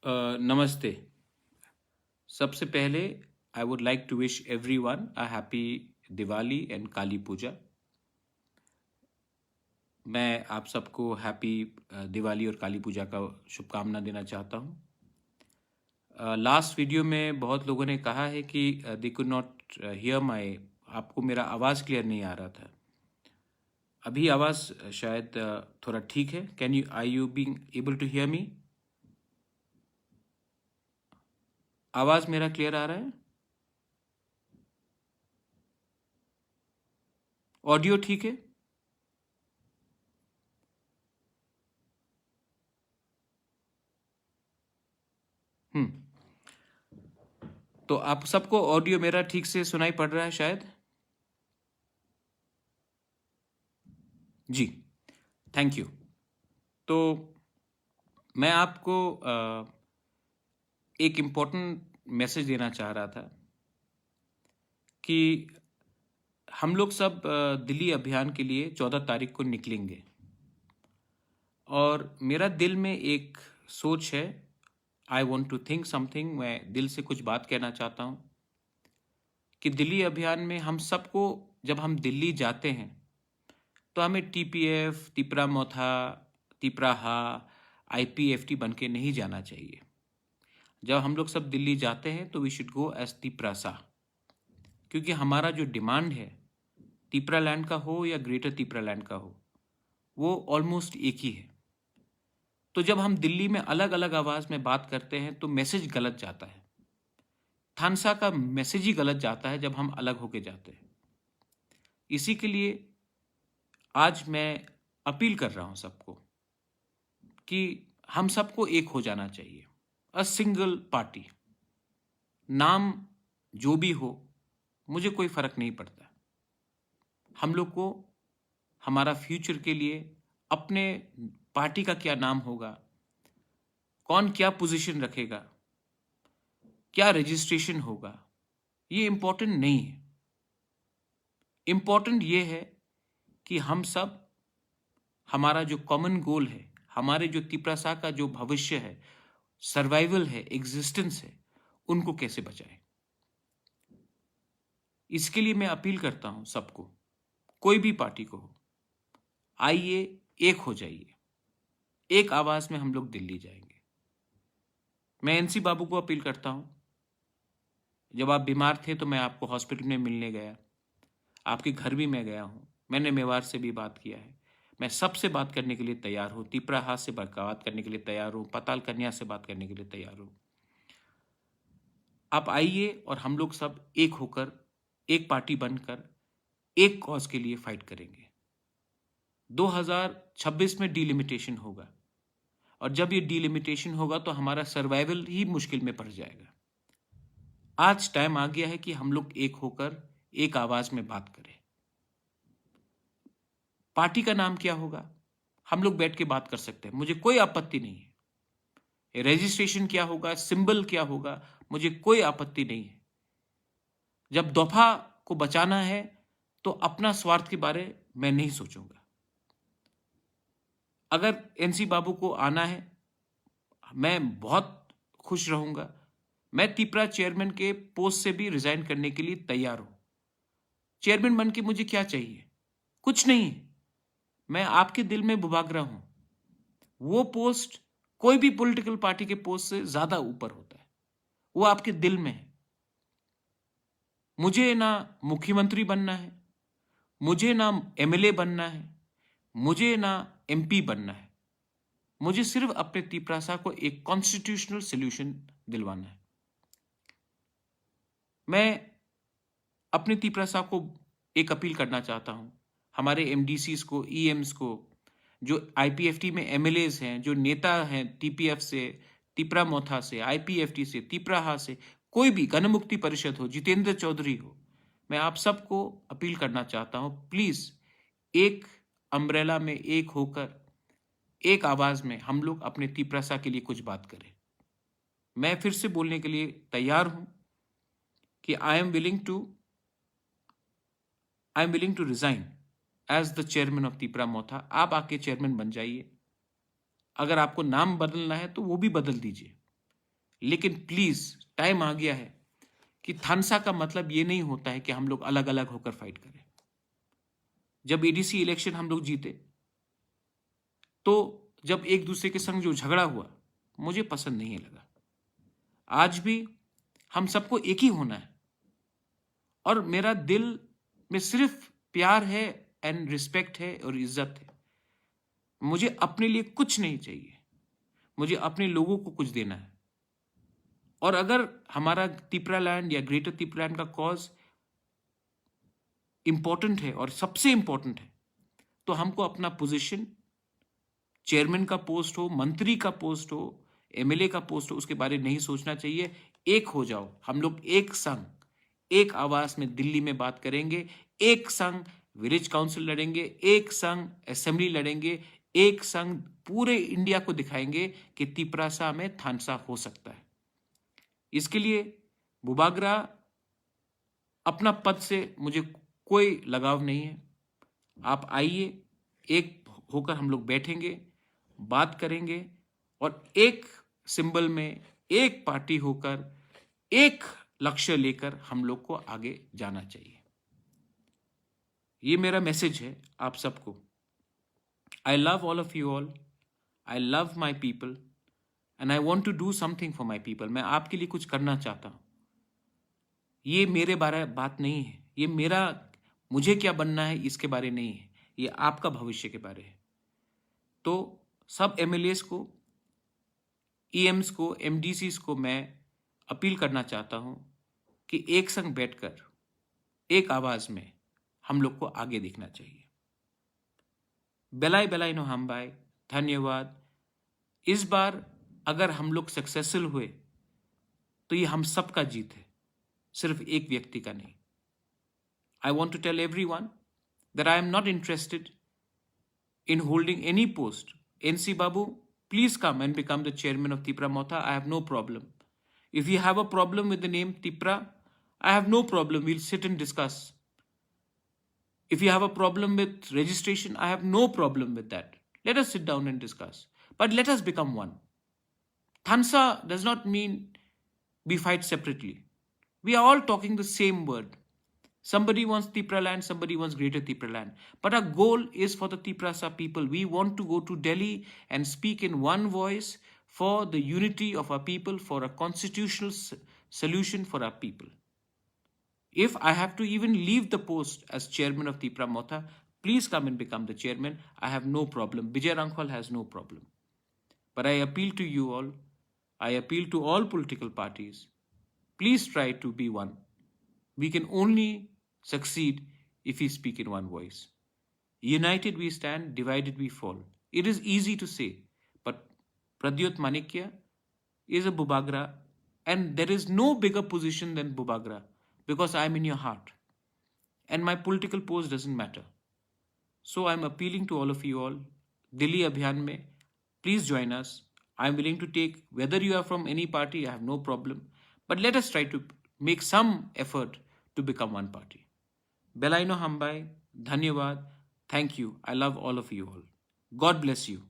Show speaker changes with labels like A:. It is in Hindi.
A: नमस्ते। सबसे पहले I would like to wish everyone a happy Diwali and Kali Puja. मैं आप सबको हैप्पी दिवाली और काली पूजा का शुभकामना देना चाहता हूँ। लास्ट वीडियो में बहुत लोगों ने कहा है कि they could not here my, आपको मेरा आवाज़ क्लियर नहीं आ रहा था। अभी आवाज़ शायद थोड़ा ठीक है। Can you are you being able to hear me? आवाज़ मेरा क्लियर आ रहा है? ऑडियो ठीक है? हम्म। तो आप सबको ऑडियो मेरा ठीक से सुनाई पड़ रहा है शायद? जी, थैंक यू। तो मैं आपको एक इम्पोर्टेंट मैसेज देना चाह रहा था कि हम लोग सब दिल्ली अभियान के लिए 14 तारीख को निकलेंगे और मेरा दिल में एक सोच है। I want to think something. मैं दिल से कुछ बात कहना चाहता हूँ कि दिल्ली अभियान में हम सबको, जब हम दिल्ली जाते हैं तो हमें टीपीएफ, तिपरा मोथा, तिपराहा, आईपीएफटी बन के नहीं जाना चाहिए। जब हम लोग सब दिल्ली जाते हैं तो we should go as Tiprasa, क्योंकि हमारा जो डिमांड है, तिपरा लैंड का हो या ग्रेटर तिपरा लैंड का हो, वो ऑलमोस्ट एक ही है। तो जब हम दिल्ली में अलग अलग आवाज़ में बात करते हैं तो मैसेज गलत जाता है। थानसा का मैसेज ही गलत जाता है जब हम अलग होके जाते हैं। इसी के लिए आज मैं अपील कर रहा हूं सबको कि हम सबको एक हो जाना चाहिए। अ सिंगल पार्टी, नाम जो भी हो, मुझे कोई फर्क नहीं पड़ता। हम लोग को हमारा फ्यूचर के लिए अपने पार्टी का क्या नाम होगा, कौन क्या पोजीशन रखेगा, क्या रजिस्ट्रेशन होगा, ये इम्पोर्टेंट नहीं है। इम्पोर्टेंट ये है कि हम सब, हमारा जो कॉमन गोल है, हमारे जो तिपरासा का जो भविष्य है, सर्वाइवल है, एग्जिस्टेंस है, उनको कैसे बचाएं। इसके लिए मैं अपील करता हूं सबको, कोई भी पार्टी को हो, आइए एक हो जाइए। एक आवाज में हम लोग दिल्ली जाएंगे। मैं एनसी बाबू को अपील करता हूं, जब आप बीमार थे तो मैं आपको हॉस्पिटल में मिलने गया, आपके घर भी मैं गया हूं, मैंने मेवाड़ से भी बात किया है। मैं सबसे बात करने के लिए तैयार हूं, तिपराहा से बात करने के लिए तैयार हूं, पाताल कन्या से बात करने के लिए तैयार हूं। आप आइए और हम लोग सब एक होकर, एक पार्टी बनकर, एक कॉज के लिए फाइट करेंगे। 2026 में डीलिमिटेशन होगा और जब ये डीलिमिटेशन होगा तो हमारा सर्वाइवल ही मुश्किल में पड़ जाएगा। आज टाइम आ गया है कि हम लोग एक होकर एक आवाज में बात करें। पार्टी का नाम क्या होगा, हम लोग बैठ के बात कर सकते हैं, मुझे कोई आपत्ति नहीं है। रजिस्ट्रेशन क्या होगा, सिंबल क्या होगा, मुझे कोई आपत्ति नहीं है। जब दफा को बचाना है तो अपना स्वार्थ के बारे में नहीं सोचूंगा। अगर एनसी बाबू को आना है, मैं बहुत खुश रहूंगा। मैं तिपरा चेयरमैन के पोस्ट से भी रिजाइन करने के लिए तैयार हूं। चेयरमैन बन के मुझे क्या चाहिए? कुछ नहीं है। मैं आपके दिल में बुबागरा हूं। वो पोस्ट कोई भी पॉलिटिकल पार्टी के पोस्ट से ज्यादा ऊपर होता है, वो आपके दिल में है। मुझे ना मुख्यमंत्री बनना है, मुझे ना एमएलए बनना है, मुझे ना एमपी बनना है। मुझे सिर्फ अपने तिपरासा को एक कॉन्स्टिट्यूशनल सोल्यूशन दिलवाना है। मैं अपने तिपरासा को एक अपील करना चाहता हूं, हमारे एमडीसीज को, ईएम्स को, जो आईपीएफटी में एमएलएज हैं, जो नेता हैं टीपीएफ से, तिपरा मोथा से, आईपीएफटी से, तिपराहा से, कोई भी गणमुक्ति परिषद हो, जितेंद्र चौधरी हो, मैं आप सबको अपील करना चाहता हूं, प्लीज एक अम्ब्रेला में एक होकर, एक आवाज में हम लोग अपने तिपरासा के लिए कुछ बात करें। मैं फिर से बोलने के लिए तैयार हूं कि I am willing to resign as the chairman of Tipra Motha. आप आके चेयरमैन बन जाइए। अगर आपको नाम बदलना है तो वो भी बदल दीजिए। लेकिन प्लीज टाइम आ गया है कि थानसा का मतलब ये नहीं होता है कि हम लोग अलग अलग होकर फाइट करें। जब एडीसी इलेक्शन हम लोग जीते तो जब एक दूसरे के संग जो झगड़ा हुआ मुझे पसंद नहीं लगा। आज भी हम सबको एक ही होना है और मेरा दिल में सिर्फ प्यार है एंड रिस्पेक्ट है और इज्जत है। मुझे अपने लिए कुछ नहीं चाहिए, मुझे अपने लोगों को कुछ देना है। और अगर हमारा तिपरालैंड या ग्रेटर तिपरालैंड का कॉज इंपॉर्टेंट है और सबसे इंपॉर्टेंट है तो हमको अपना पोजीशन, चेयरमैन का पोस्ट हो, मंत्री का पोस्ट हो, एमएलए का पोस्ट हो, उसके बारे में नहीं सोचना चाहिए। एक हो जाओ, हम लोग एक संग, एक आवाज में दिल्ली में बात करेंगे, एक संग विलेज काउंसिल लड़ेंगे, एक संग असेंबली लड़ेंगे, एक संग पूरे इंडिया को दिखाएंगे कि तिपरासा में थानसा हो सकता है। इसके लिए बुबागरा अपना पद से मुझे कोई लगाव नहीं है। आप आइए, एक होकर हम लोग बैठेंगे, बात करेंगे और एक सिंबल में, एक पार्टी होकर, एक लक्ष्य लेकर हम लोग को आगे जाना चाहिए। ये मेरा मैसेज है आप सबको। I love all of you all, I love my people and I want to do something for my people. मैं आपके लिए कुछ करना चाहता हूं। ये मेरे बारे बात नहीं है, ये मेरा मुझे क्या बनना है इसके बारे नहीं है, ये आपका भविष्य के बारे है। तो सब एमएलएस को, ईएम्स को, एमडीसीज को मैं अपील करना चाहता हूं कि एक संग बैठकर एक आवाज में हम लोग को आगे देखना चाहिए। बेलाई बेलाई नो हम भाई, धन्यवाद। इस बार अगर हम लोग सक्सेसफुल हुए तो ये हम सबका जीत है, सिर्फ एक व्यक्ति का नहीं। I want to tell everyone that I am not interested in holding any post. NC Babu, please come and become the chairman of Tipra Motha. I have no problem. If you have a problem with the name Tipra, I have no problem. We'll sit and discuss. If you have a problem with registration, I have no problem with that. Let us sit down and discuss. But let us become one. Thansa does not mean we fight separately. We are all talking the same word. Somebody wants Tipraland, somebody wants Greater Tipraland. But our goal is for the Tiprasa people. We want to go to Delhi and speak in one voice for the unity of our people, for a constitutional solution for our people. If I have to even leave the post as chairman of Tipra Motha, please come and become the chairman. I have no problem. Vijay Rangwal has no problem. But I appeal to you all. I appeal to all political parties. Please try to be one. We can only succeed if we speak in one voice. United we stand, divided we fall. It is easy to say, but Pradyot Manikya is a Bubagra, and there is no bigger position than Bubagra because I am in your heart. And my political post doesn't matter. So I am appealing to all of you all, Delhi Abhiyan mein, please join us. I am willing to take, whether you are from any party, I have no problem. But let us try to make some effort to become one party. Belaino Hambai, Dhanyavad, thank you. I love all of you all. God bless you.